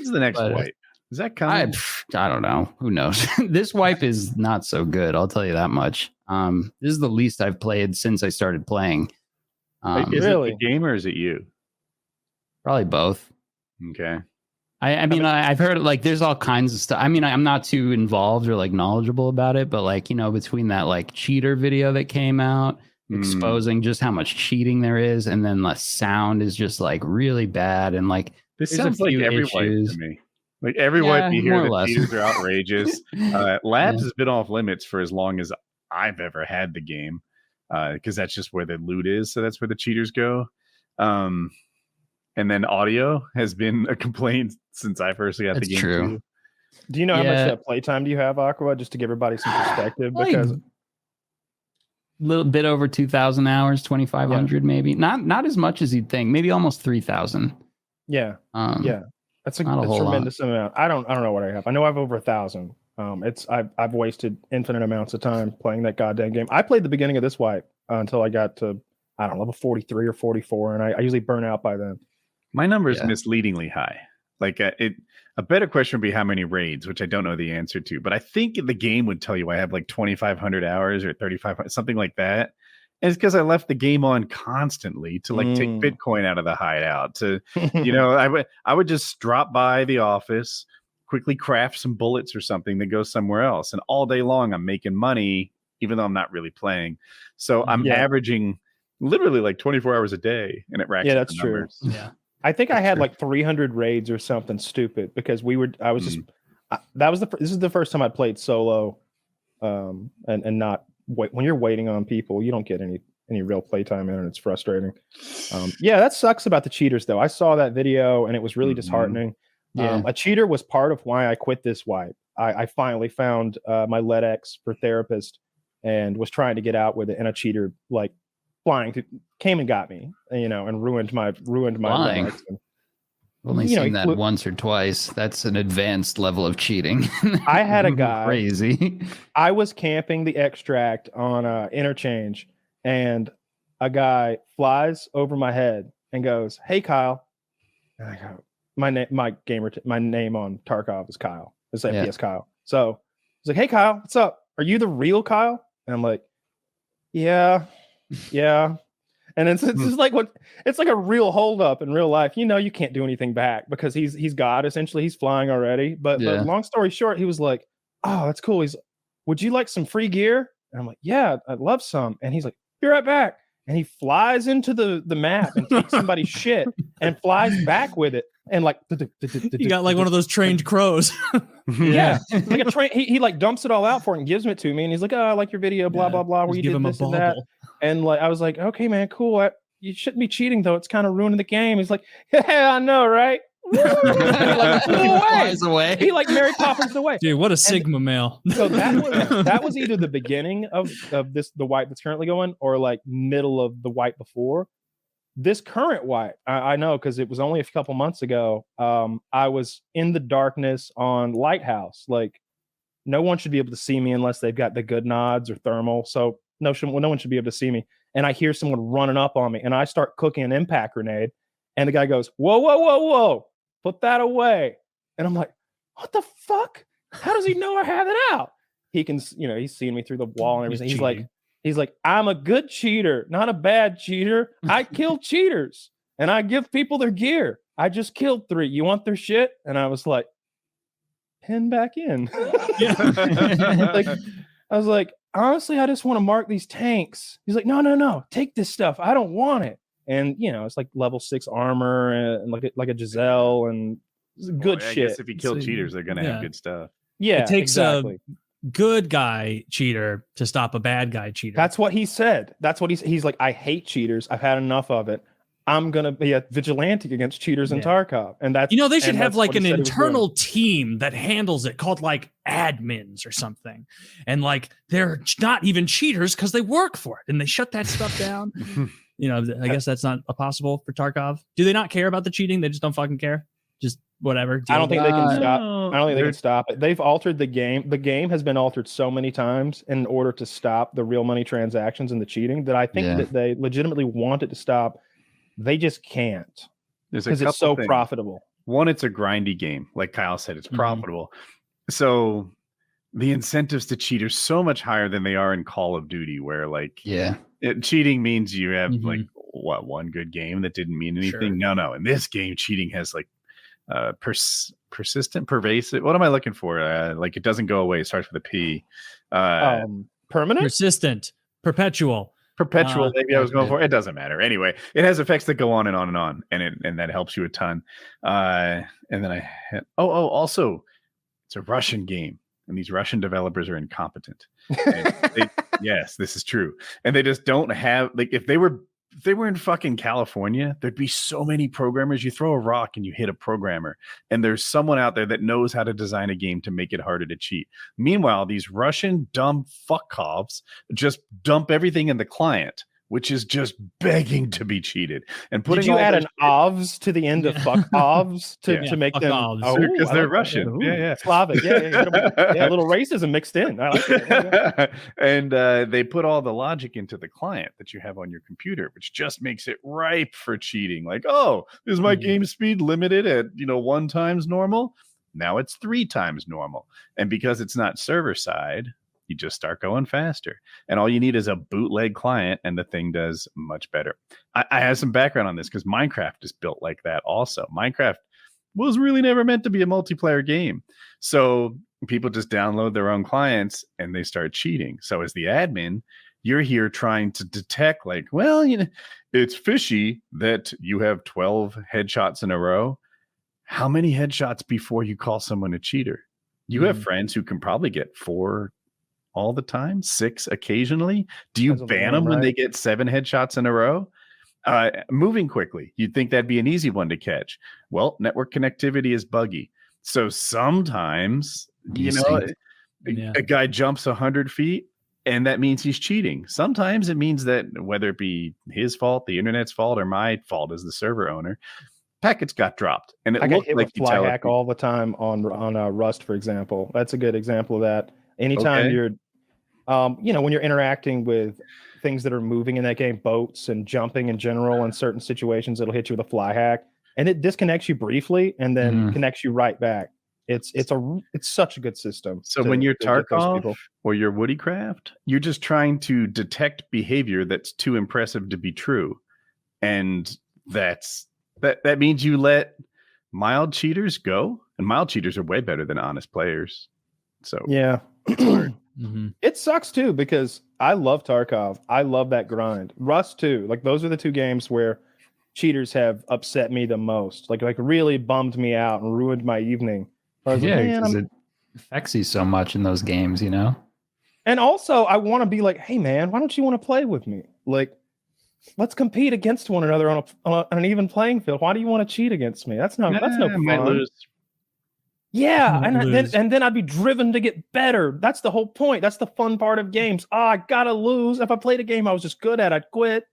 When's the next wipe? Is that coming? I don't know. Who knows? This wipe is not so good. I'll tell you that much. This is the least I've played since I started playing. Is it the game or is it you? Probably both. Okay. I mean, I've heard like there's all kinds of stuff. I mean, I'm not too involved or like knowledgeable about it, but like, between that like cheater video that came out exposing just how much cheating there is, and then the sound is just like really bad, and like this sounds like every wipe to me. Like every wipe you hear that cheaters are outrageous. Labs has been off limits for as long as I've ever had the game, because that's just where the loot is. So that's where the cheaters go. And then audio has been a complaint since I first got the game. True. Too. Do you know how much playtime do you have, Aqua? Just to give everybody some perspective, because a little bit over 2,000 hours, 2,500 maybe. Not as much as you'd think. Maybe almost 3,000. Yeah. That's a tremendous amount. I don't know what I have. I know I have over 1,000. I've wasted infinite amounts of time playing that goddamn game. I played the beginning of this wipe until I got to level 43 or 44, and I usually burn out by then. My number is misleadingly high. Like a better question would be how many raids, which I don't know the answer to, but I think the game would tell you I have like 2,500 hours or 3,500, something like that. And it's because I left the game on constantly to like take Bitcoin out of the hideout. To I would just drop by the office, quickly craft some bullets or something that goes somewhere else, and all day long I'm making money, even though I'm not really playing. So I'm averaging literally like 24 hours a day, and it racks up that's the true. numbers. Yeah. I think I had like 300 raids or something stupid, because this is the first time I played solo, and not when you're waiting on people, you don't get any real playtime in, and it's frustrating. That sucks about the cheaters though. I saw that video and it was really disheartening. A cheater was part of why I quit this wipe. I finally found my LEDX for therapist and was trying to get out with it, and a cheater like came and got me, and ruined my life. Only seen that once or twice. That's an advanced level of cheating. I had a guy crazy. I was camping the extract on interchange, and a guy flies over my head and goes, "Hey Kyle," and I go, my name on Tarkov is Kyle. It's FPS Kyle. So he's like, "Hey Kyle, what's up? Are you the real Kyle?" And I'm like, yeah. And it's just like it's like a real holdup in real life. You can't do anything back because he's God, essentially. He's flying already. But long story short, he was like, "Oh, that's cool." "Would you like some free gear?" And I'm like, "Yeah, I'd love some." And he's like, "Be right back." And he flies into the map and takes somebody's shit and flies back with it. And like you got like one of those trained crows. Like a train. He like dumps it all out for it and gives it to me. And he's like, "Oh, I like your video, blah blah blah, where you did this and that." And like I was like, "Okay, man, cool. You shouldn't be cheating though. It's kind of ruining the game." He's like, "Yeah, I know, right?" Like, flies away. He like Mary Poppins away. Dude, what a Sigma male. So that was either the beginning of the wipe that's currently going, or like middle of the wipe before. This current wipe, I know because it was only a couple months ago. I was in the darkness on Lighthouse. Like, no one should be able to see me unless they've got the good nods or thermal. So no one should be able to see me. And I hear someone running up on me, and I start cooking an impact grenade. And the guy goes, "Whoa, whoa, whoa, whoa! Put that away!" And I'm like, "What the fuck? How does he know I have it out?" He can, he's seeing me through the wall and everything. He's like, "I'm a good cheater, not a bad cheater. I kill cheaters and I give people their gear. I just killed 3. You want their shit?" And I was like, "Pin back in." I was like, "Honestly, I just want to mark these tanks." He's like, No, take this stuff. I don't want it. And it's like level 6 armor and like a Giselle and good shit. I guess if you kill cheaters, they're gonna have good stuff. Yeah, it takes a good guy cheater to stop a bad guy cheater. That's what he said. That's what he's like, "I hate cheaters. I've had enough of it. I'm gonna be a vigilante against cheaters in Tarkov." And that's they should have like an internal team that handles it, called like admins or something. And like they're not even cheaters because they work for it and they shut that stuff down. I guess that's not possible for Tarkov. Do they not care about the cheating? They just don't fucking care. Just whatever. I don't think they can stop. I don't think they can stop it. They've altered the game. The game has been altered so many times in order to stop the real money transactions and the cheating that I think that they legitimately want it to stop. They just can't because it's so profitable. one, it's a grindy game. Like Kyle said, it's profitable. So the incentives to cheat are so much higher than they are in Call of Duty, where like cheating means you have like one good game that didn't mean anything. No. In this game, cheating has like persistent, pervasive. What am I looking for? Like it doesn't go away. It starts with a P. Permanent, persistent, perpetual. Maybe I was going for. It doesn't matter. Anyway, it has effects that go on and on and on, and that helps you a ton. And then I had also it's a Russian game, and these Russian developers are incompetent. Yes, this is true, and they just don't have like if they were in fucking California, there'd be so many programmers. You throw a rock and you hit a programmer, and there's someone out there that knows how to design a game to make it harder to cheat. Meanwhile, these Russian dumb fuckkovs just dump everything in the client, which is just begging to be cheated. And putting did you add an ovs to the end of fuckovs to make them? Because they're Russian. Yeah, Slavic. Yeah. A little racism mixed in. I like it. And they put all the logic into the client that you have on your computer, which just makes it ripe for cheating. Like, is my game speed limited at 1 times normal? Now it's 3 times normal. And because it's not server side, you just start going faster. And all you need is a bootleg client, and the thing does much better. I have some background on this because Minecraft is built like that also. Minecraft was really never meant to be a multiplayer game. So people just download their own clients and they start cheating. So as the admin, you're here trying to detect like, it's fishy that you have 12 headshots in a row. How many headshots before you call someone a cheater? You have friends who can probably get 4 all the time, 6 occasionally. Do you ban them when they get 7 headshots in a row? Moving quickly, you'd think that'd be an easy one to catch. Well, network connectivity is buggy. So sometimes, a guy jumps 100 feet and that means he's cheating. Sometimes it means that whether it be his fault, the internet's fault, or my fault as the server owner, packets got dropped. And I get hit with fly hack all the time on Rust, for example. That's a good example of that. Anytime you're when you're interacting with things that are moving in that game, boats and jumping in general, in certain situations, it'll hit you with a fly hack, and it disconnects you briefly and then connects you right back. It's such a good system. So when you're Tarkov or you're Woodycraft, you're just trying to detect behavior that's too impressive to be true, and that means you let mild cheaters go, and mild cheaters are way better than honest players. So it's hard. It sucks too, because I love Tarkov. I love that grind. Rust too. Like those are the 2 games where cheaters have upset me the most. Like really bummed me out and ruined my evening. Because it affects you so much in those games, And also, I want to be like, hey man, why don't you want to play with me? Like, let's compete against one another on an even playing field. Why do you want to cheat against me? That's no fun. Might lose. Yeah, and then I'd be driven to get better. That's the whole point. That's the fun part of games. I gotta lose. If I played a game I was just good at, I'd quit.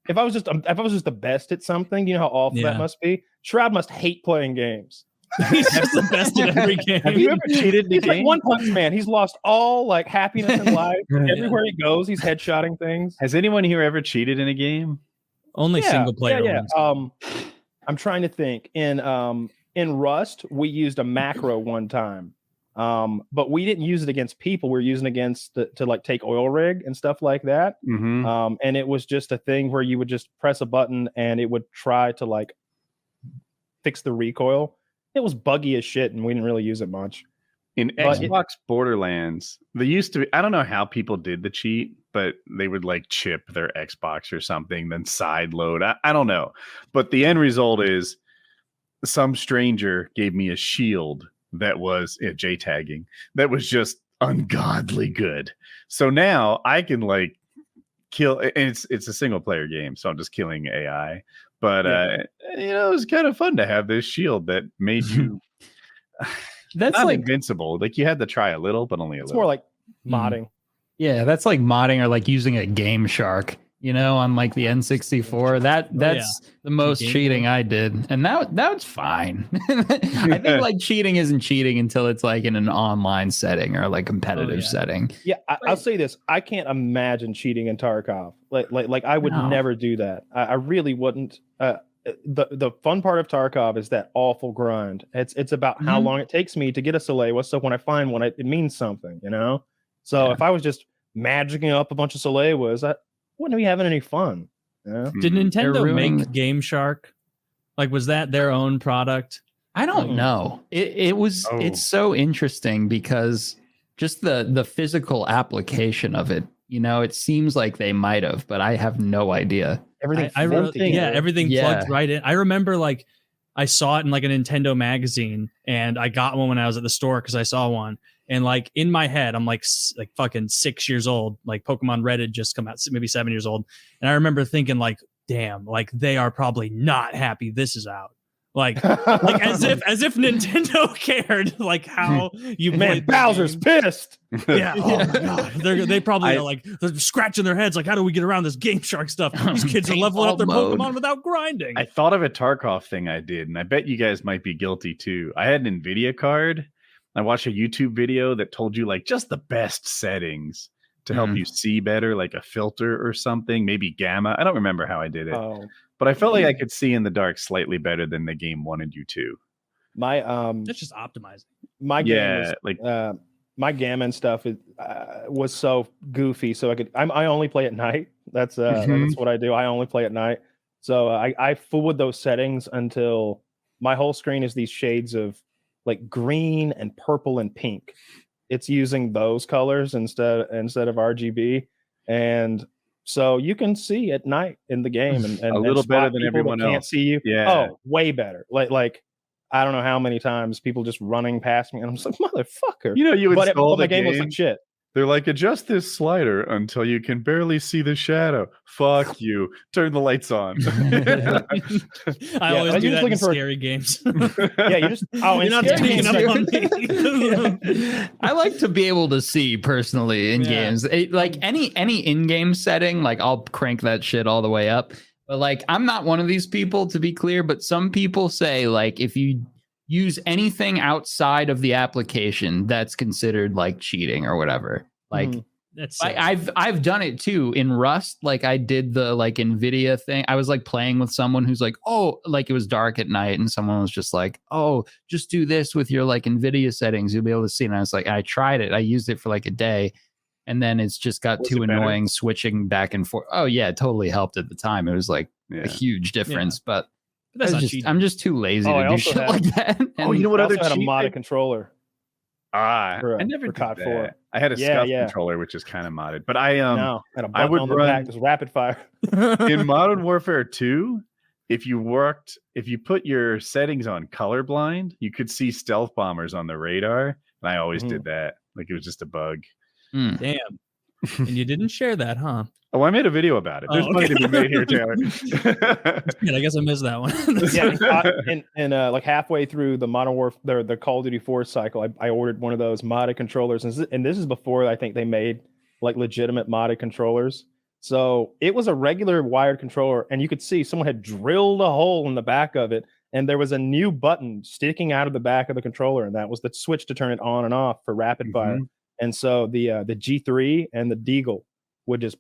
If I was just the best at something, you know how awful that must be. Shroud must hate playing games. He's just the best at every game. Have you ever cheated in a game? Like One Punch Man. He's lost all like happiness in life. Everywhere he goes, he's headshotting things. Has anyone here ever cheated in a game? Only single player. Yeah. I'm trying to think. In Rust, we used a macro one time, but we didn't use it against people. We were using it against to like take oil rig and stuff like that. And it was just a thing where you would just press a button and it would try to like fix the recoil. It was buggy as shit, and we didn't really use it much. In Xbox Borderlands, they used to. I don't know how people did the cheat, but they would like chip their Xbox or something, then side load. I don't know, but the end result is, some stranger gave me a shield that was J-tagging that was just ungodly good. So now I can like kill. And it's a single player game, so I'm just killing AI. But it was kind of fun to have this shield that made you. That's not like invincible. Like you had to try a little, but only a little. It's more like modding. Yeah, that's like modding or like using a Game Shark. On like the N64, that's the most cheating I did, and that's fine. I think like cheating isn't cheating until it's like in an online setting or like competitive setting. Yeah, I'll say this: I can't imagine cheating in Tarkov. Like I would never do that. I really wouldn't. the fun part of Tarkov is that awful grind. It's about how long it takes me to get a Salewa. So when I find one, it means something, you know. So if I was just magicking up a bunch of Salewas, I wouldn't be having any fun. You know? Did Nintendo make ruining- Game Shark? Like, was that their own product? I don't know. It's so interesting because just the physical application of it, you know, it seems like they might have, but I have no idea. Everything, everything plugged right in. I remember like I saw it in like a Nintendo magazine, and I got one when I was at the store because I saw one. And like in my head, I'm like fucking 6 years old. Like Pokemon Red had just come out, maybe 7 years old, and I remember thinking like, damn, like they are probably not happy this is out. Like as if Nintendo cared like how you man, Bowser's pissed. Yeah. Oh my god. They probably are like they're scratching their heads like, how do we get around this Game Shark stuff? These kids are leveling up their Pokemon without grinding. I thought of a Tarkov thing I did, and I bet you guys might be guilty too. I had an NVIDIA card. I watched a YouTube video that told you like just the best settings to help you see better, like a filter or something, maybe gamma. I don't remember how I did it. But I felt like I could see in the dark slightly better than the game wanted you to. My that's just optimizing. My game is, like my gamma and stuff was so goofy. So I only play at night. That's what I do. I only play at night. So I fool with those settings until my whole screen is these shades of like green and purple and pink. It's using those colors instead of RGB, and so you can see at night in the game and a little better than everyone else. Can't see you. Yeah. Oh, way better. Like I don't know how many times people just running past me, and I'm just like, motherfucker. You know, you install but the game looks like shit. They're like, adjust this slider until you can barely see the shadow. Fuck you. Turn the lights on. I always do that in scary games. Yeah, you just you're not taking up on me. I like to be able to see personally in games. Like any in-game setting, like I'll crank that shit all the way up. But like I'm not one of these people, to be clear, but some people say like if you use anything outside of the application, that's considered like cheating or whatever. Like that's I've done it too in Rust. Like I did the like NVIDIA thing. I was like playing with someone who's like, oh, like it was dark at night, and someone was just like, oh, just do this with your like NVIDIA settings, you'll be able to see. And I was like, I tried it. I used it for like a day, and then it's just got too annoying switching back and forth. Oh yeah, it totally helped at the time. It was like a huge difference, but that's not I'm just too lazy to do shit like that. Oh, you know what? I Other also had a cheat modded thing? controller. I never for did COD that. 4. I had a scuff controller, which is kind of modded, but I and a button would on the run back, just rapid fire. in Modern Warfare 2. If you put your settings on colorblind, you could see stealth bombers on the radar, and I always did that. Like it was just a bug. Damn. And you didn't share that, huh? Oh, I made a video about it. There's money to be made here, Taylor. Yeah, I guess I missed that one. and like halfway through the Modern Warfare, the Call of Duty 4 cycle, I ordered one of those modded controllers, and this is before I think they made like legitimate modded controllers. So it was a regular wired controller, and you could see someone had drilled a hole in the back of it, and there was a new button sticking out of the back of the controller, and that was the switch to turn it on and off for rapid fire. And so the G3 and the Deagle would just,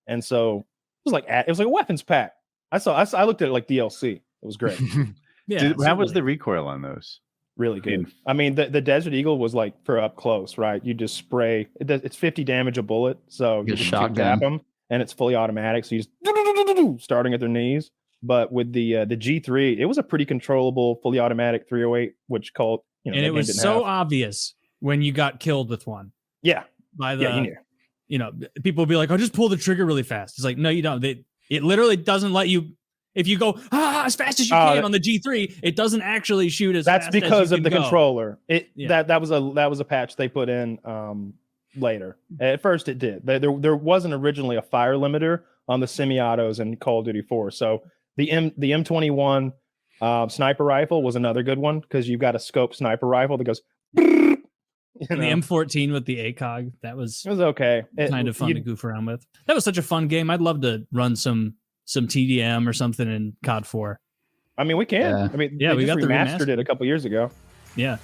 and so it was like a weapons pack. I looked at it like DLC. It was great. How was the recoil on those? Really good. I mean, the Desert Eagle was like for up close, right? You just spray. It's 50 damage a bullet, so you just tap them, and it's fully automatic. So you just starting at their knees. But with the G3, it was a pretty controllable, fully automatic 308, which called and it was so obvious when you got killed with one. Yeah, by the people will be like, "Oh, just pull the trigger really fast." It's like, no, you don't. It literally doesn't let you. If you go as fast as you can on the G3, it doesn't actually shoot as fast. That's because of the controller. That was a patch they put in later. At first, it did. There wasn't originally a fire limiter on the semi-autos in Call of Duty 4. So the M21 sniper rifle was another good one because you've got a scope sniper rifle that goes. And the M14 with the ACOG, it was okay. Kind of fun to goof around with. That was such a fun game. I'd love to run some TDM or something in COD 4. I mean, we can. Yeah. I mean, we just remastered it a couple years ago. Yeah.